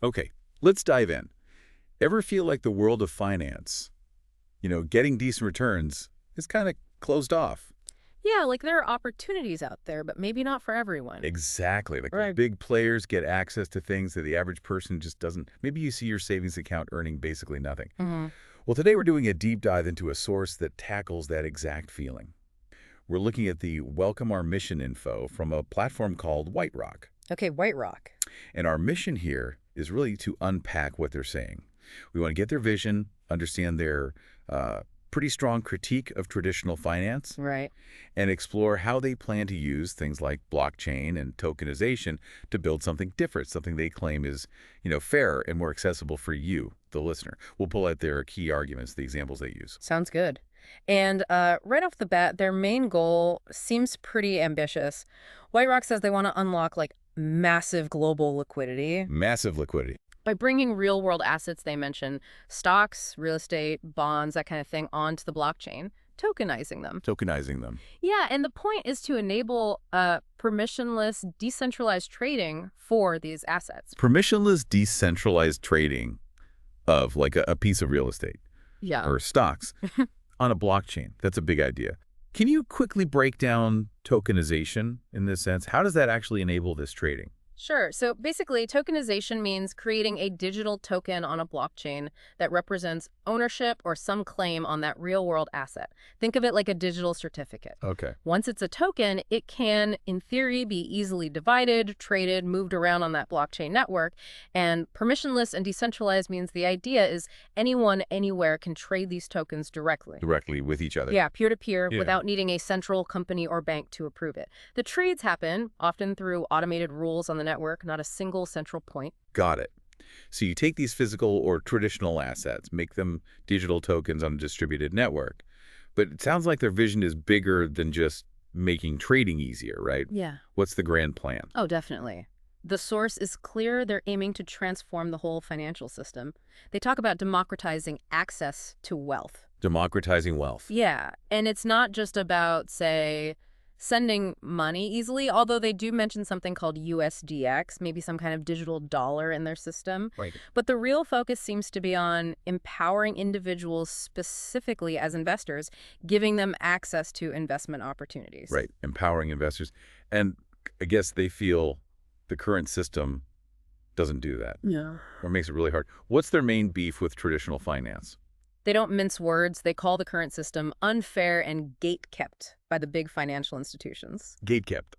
Okay, let's dive in. Ever feel like the world of finance, getting decent returns is kind of closed off? Yeah, like there are opportunities out there, but maybe not for everyone. Exactly. Like the Right. big players get access to things that the average person just doesn't. Maybe you see your savings account earning basically nothing. hmm Well, today we're doing a deep dive into a source that tackles that exact feeling. We're looking at the Welcome Our Mission info from a platform called WhiteRock. Okay, WhiteRock. And our mission here is really to unpack what they're saying. We want to get their vision, understand their pretty strong critique of traditional finance, Right. and explore how they plan to use things like blockchain and tokenization to build something different, something they claim is, fairer and more accessible for you, the listener. We'll pull out their key arguments, the examples they use. Sounds good. And right off the bat, their main goal seems pretty ambitious. WhiteRock says they want to unlock like massive global liquidity Massive liquidity. by bringing real-world assets they mention, stocks, real estate, bonds, that kind of thing, onto the blockchain, tokenizing them. Tokenizing them. Yeah, and the point is to enable permissionless, decentralized trading for these assets. Permissionless decentralized trading of like a piece of real estate Yeah. or stocks on a blockchain. That's a big idea. Can you quickly break down tokenization in this sense? How does that actually enable this trading? Sure. So basically, tokenization means creating a digital token on a blockchain that represents ownership or some claim on that real-world asset. Think of it like a digital certificate. Okay. Once it's a token, it can, in theory, be easily divided, traded, moved around on that blockchain network. And permissionless and decentralized means the idea is anyone, anywhere can trade these tokens directly. Directly with each other. Yeah, peer-to-peer, Yeah. without needing a central company or bank to approve it. The trades happen often through automated rules on the network, not a single central point. Got it. So you take these physical or traditional assets, make them digital tokens on a distributed network. But it sounds like their vision is bigger than just making trading easier, right? Yeah. What's the grand plan? Oh, definitely. The source is clear. They're aiming to transform the whole financial system. They talk about democratizing access to wealth. Democratizing wealth. Yeah, and it's not just about, say, sending money easily, although they do mention something called USDX, maybe some kind of digital dollar in their system. Right. But the real focus seems to be on empowering individuals specifically as investors, giving them access to investment opportunities. Right. Empowering investors. And I guess they feel the current system doesn't do that Yeah. or makes it really hard. What's their main beef with traditional finance? They don't mince words. They call the current system unfair and gate-kept by the big financial institutions. Gatekept.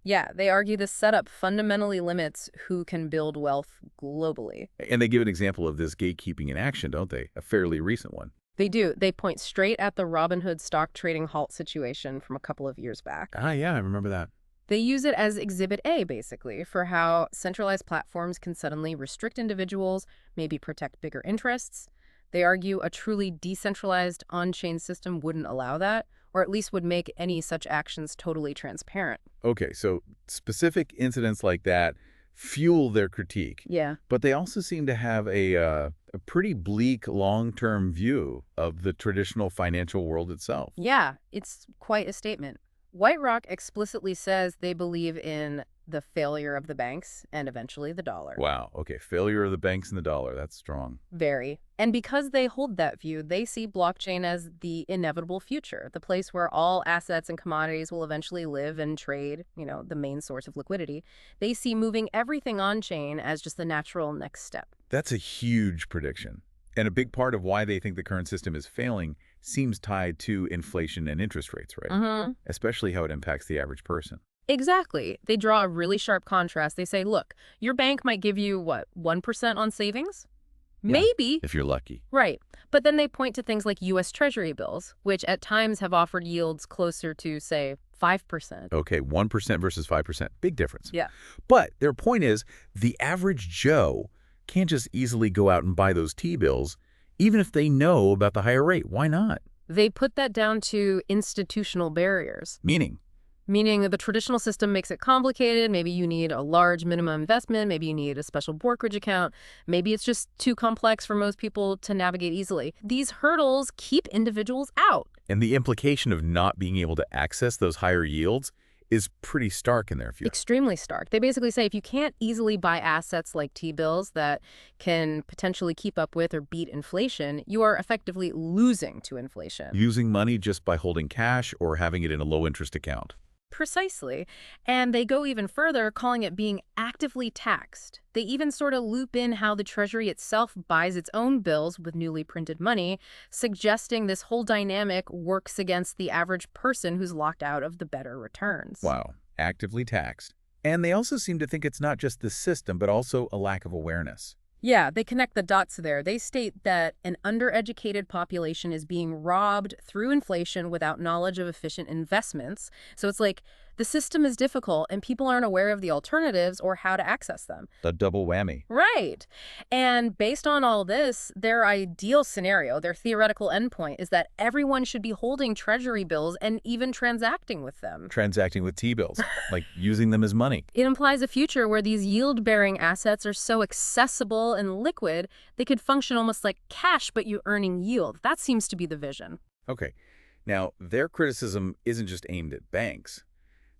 Yeah, they argue this setup fundamentally limits who can build wealth globally. And they give an example of this gatekeeping in action, don't they? A fairly recent one. They do. They point straight at the Robinhood stock trading halt situation from a couple of years back. Ah, yeah, I remember that. They use it as Exhibit A, basically, for how centralized platforms can suddenly restrict individuals, maybe protect bigger interests. They argue a truly decentralized on-chain system wouldn't allow that, or at least would make any such actions totally transparent. Okay, so specific incidents like that fuel their critique, Yeah. but they also seem to have a pretty bleak long-term view of the traditional financial world itself. Yeah, it's quite a statement. WhiteRock explicitly says they believe in the failure of the banks and eventually the dollar. Wow, okay, failure of the banks and the dollar, that's strong. Very. And because they hold that view, they see blockchain as the inevitable future, the place where all assets and commodities will eventually live and trade, the main source of liquidity. They see moving everything on-chain as just the natural next step. That's a huge prediction. And a big part of why they think the current system is failing seems tied to inflation and interest rates, right? Mm-hmm. Especially how it impacts the average person. Exactly. They draw a really sharp contrast. They say, look, your bank might give you, 1% on savings? Yeah. Maybe. If you're lucky. Right. But then they point to things like U.S. Treasury bills, which at times have offered yields closer to, say, 5%. Okay, 1% versus 5%. Big difference. Yeah. But their point is the average Joe can't just easily go out and buy those T-bills, even if they know about the higher rate. Why not? They put that down to institutional barriers, Meaning meaning the traditional system makes it complicated. Maybe you need a large minimum investment. Maybe you need a special brokerage account. Maybe it's just too complex for most people to navigate easily. These hurdles keep individuals out. And the implication of not being able to access those higher yields is pretty stark in their view. Extremely stark. They basically say if you can't easily buy assets like T-bills that can potentially keep up with or beat inflation, you are effectively losing to inflation. Using money just by holding cash or having it in a low-interest account. Precisely. And they go even further, calling it being actively taxed. They even sort of loop in how the Treasury itself buys its own bills with newly printed money, suggesting this whole dynamic works against the average person who's locked out of the better returns. Wow. Actively taxed. And they also seem to think it's not just the system, but also a lack of awareness. Yeah, they connect the dots there. They state that an undereducated population is being robbed through inflation without knowledge of efficient investments. So it's like the system is difficult and people aren't aware of the alternatives or how to access them. The double whammy. Right. And based on all this, their ideal scenario, their theoretical endpoint is that everyone should be holding treasury bills and even transacting with them. Transacting with T-bills, like using them as money. It implies a future where these yield-bearing assets are so accessible and liquid, they could function almost like cash, but you're earning yield. That seems to be the vision. Okay. Now, their criticism isn't just aimed at banks.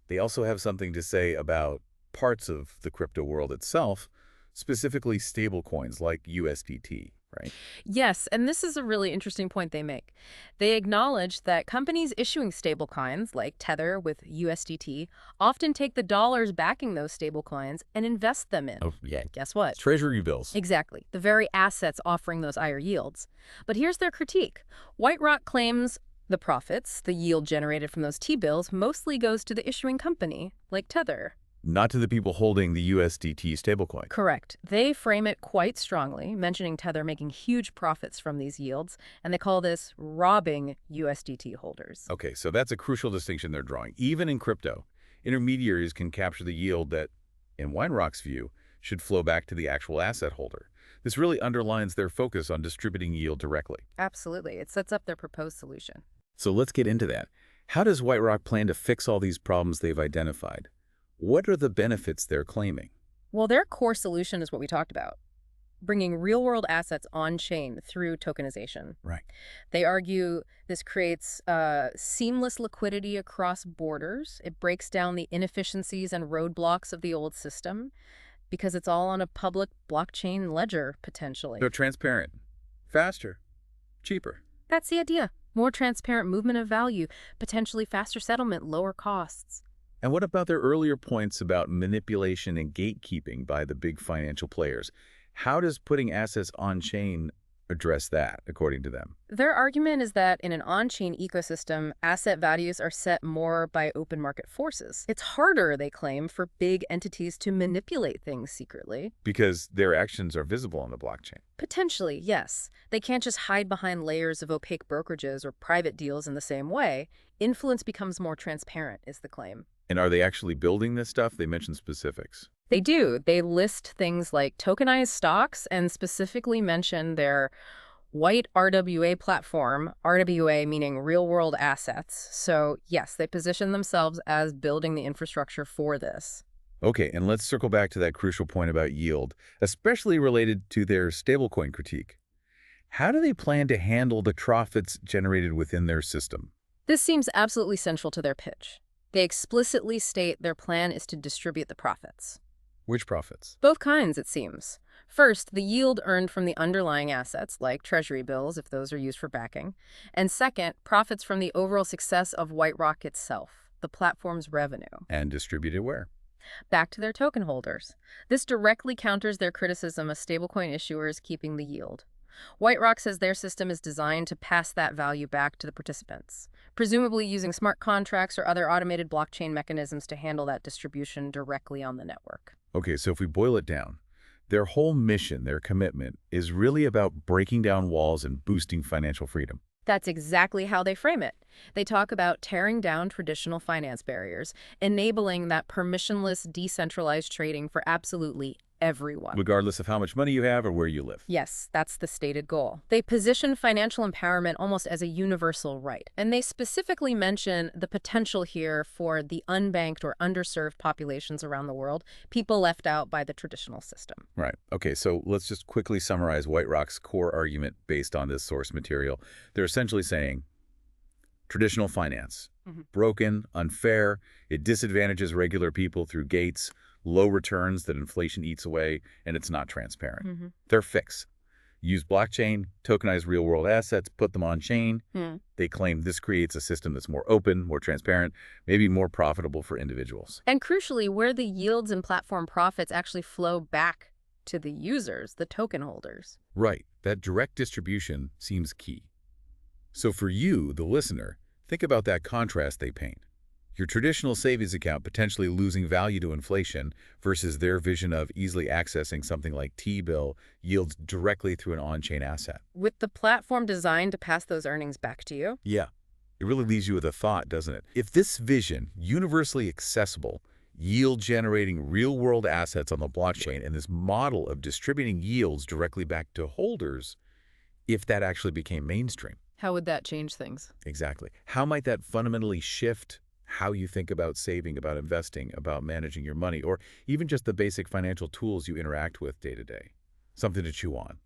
They also have something to say about parts of the crypto world itself, specifically stablecoins like USDT, right? Yes, and this is a really interesting point they make. They acknowledge that companies issuing stablecoins, like Tether with USDT, often take the dollars backing those stablecoins and invest them in. Oh, yeah. Guess what? Treasury bills. Exactly, the very assets offering those higher yields. But here's their critique. WhiteRock claims the profits, the yield generated from those T-bills, mostly goes to the issuing company, like Tether. Not to the people holding the USDT stablecoin. Correct. They frame it quite strongly, mentioning Tether making huge profits from these yields, and they call this robbing USDT holders. Okay, so that's a crucial distinction they're drawing. Even in crypto, intermediaries can capture the yield that, in WhiteRock's view, should flow back to the actual asset holder. This really underlines their focus on distributing yield directly. Absolutely. It sets up their proposed solution. So let's get into that. How does WhiteRock plan to fix all these problems they've identified? What are the benefits they're claiming? Well, their core solution is what we talked about, bringing real-world assets on-chain through tokenization. Right. They argue this creates seamless liquidity across borders. It breaks down the inefficiencies and roadblocks of the old system because it's all on a public blockchain ledger, potentially. So transparent, faster, cheaper. That's the idea. More transparent movement of value, potentially faster settlement, lower costs. And what about their earlier points about manipulation and gatekeeping by the big financial players? How does putting assets on-chain address that, according to them? Their argument is that in an on-chain ecosystem, asset values are set more by open market forces. It's harder, they claim, for big entities to manipulate things secretly. Because their actions are visible on the blockchain. Potentially, yes. They can't just hide behind layers of opaque brokerages or private deals in the same way. Influence becomes more transparent, is the claim. And are they actually building this stuff? They mentioned specifics. They do. They list things like tokenized stocks and specifically mention their white RWA platform, RWA meaning real-world assets. So yes, they position themselves as building the infrastructure for this. Okay, and let's circle back to that crucial point about yield, especially related to their stablecoin critique. How do they plan to handle the profits generated within their system? This seems absolutely central to their pitch. They explicitly state their plan is to distribute the profits. Which profits? Both kinds, it seems. First, the yield earned from the underlying assets, like treasury bills, if those are used for backing. And second, profits from the overall success of WhiteRock itself, the platform's revenue. And distributed where? Back to their token holders. This directly counters their criticism of stablecoin issuers keeping the yield. WhiteRock says their system is designed to pass that value back to the participants, presumably using smart contracts or other automated blockchain mechanisms to handle that distribution directly on the network. Okay, so if we boil it down, their whole mission, their commitment, is really about breaking down walls and boosting financial freedom. That's exactly how they frame it. They talk about tearing down traditional finance barriers, enabling that permissionless, decentralized trading for absolutely everyone. Regardless of how much money you have or where you live. Yes, that's the stated goal. They position financial empowerment almost as a universal right, and they specifically mention the potential here for the unbanked or underserved populations around the world, people left out by the traditional system. Right. Okay, so let's just quickly summarize WhiteRock's core argument based on this source material. They're essentially saying traditional finance, Mhm. Broken, unfair, it disadvantages regular people through gates, low returns that inflation eats away, and it's not transparent. Mhm. Their fix: use blockchain, tokenize real-world assets, put them on-chain. Hmm. They claim this creates a system that's more open, more transparent, maybe more profitable for individuals. And crucially, where the yields and platform profits actually flow back to the users, the token holders. Right, that direct distribution seems key. So for you, the listener, think about that contrast they paint. Your traditional savings account potentially losing value to inflation versus their vision of easily accessing something like T-bill yields directly through an on-chain asset. With the platform designed to pass those earnings back to you? Yeah, it really leaves you with a thought, doesn't it? If this vision, universally accessible, yield-generating real-world assets on the blockchain and this model of distributing yields directly back to holders, if that actually became mainstream, How would that change things? exactly, how might that fundamentally shift how you think about saving, about investing, about managing your money, or even just the basic financial tools you interact with day to day? Something to chew on.